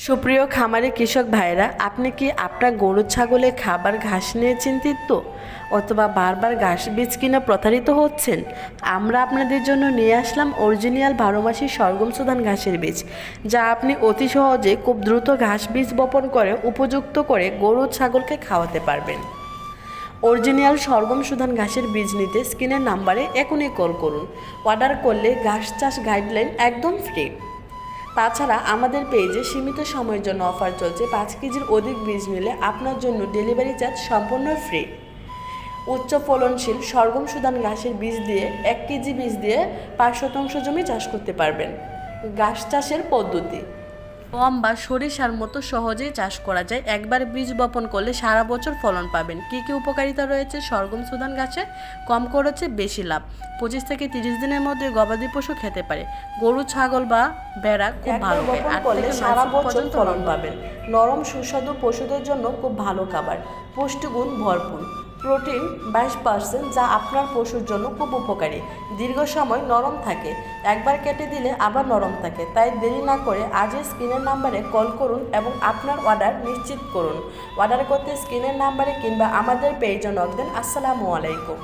সুপ্রিয় খামারি কৃষক ভাইরা, আপনি কি আপনার গরু ছাগলের খাবার ঘাস নিয়ে চিন্তিত অথবা বারবার ঘাস বীজ কিনে প্রতারিত হচ্ছেন? আমরা আপনাদের জন্য নিয়ে আসলাম অরিজিনাল 12 মাসি সরগম সুদান ঘাসের বীজ, যা আপনি অতি সহজে খুব দ্রুত ঘাস বীজ বপন করে উপযুক্ত করে গরু ছাগলকে খাওয়াতে পারবেন। অরিজিনাল সরগম সুদান ঘাসের বীজ নিতে স্ক্রিনের নাম্বারে এখনই কল করুন। অর্ডার করলে ঘাস চাষ গাইডলাইন একদম ফ্রি। তাছাড়া আমাদের পেজে সীমিত সময়ের জন্য অফার চলছে। 5 কেজির অধিক বীজ নিলে আপনার জন্য ডেলিভারি চার্জ সম্পূর্ণ ফ্রি। উচ্চ ফলনশীল সরগম সুদান ঘাসের বীজ দিয়ে 1 কেজি বীজ দিয়ে 5% জমি চাষ করতে পারবেন। ঘাস চাষের পদ্ধতি গম বা সরিষার মতো সহজেই চাষ করা যায়। একবার বীজ বপন করলে সারা বছর ফলন পাবেন। কী কী উপকারিতা রয়েছে সরগম সুদান গাছের? কম খরচে বেশি লাভ। 25 থেকে 30 দিনের মধ্যে গবাদি পশু খেতে পারে। গরু ছাগল বা ভেড়া খুব ভালো খায়। 8 থেকে 9 ফুট পর্যন্ত ফলন পাবেন। নরম সুস্বাদু পশুদের জন্য খুব ভালো খাবার। পুষ্টিগুণ ভরপুর। প্রোটিন 22%, যা আপনার পশুর জন্য খুব উপকারী। দীর্ঘ সময় নরম থাকে, একবার কেটে দিলে আবার নরম থাকে। তাই দেরি না করে আজই স্ক্রিনের নাম্বারে কল করুন এবং আপনার অর্ডার নিশ্চিত করুন। অর্ডার করতে স্ক্রিনের নাম্বারে কিংবা আমাদের পেজে নক দেন। আসসালামু আলাইকুম।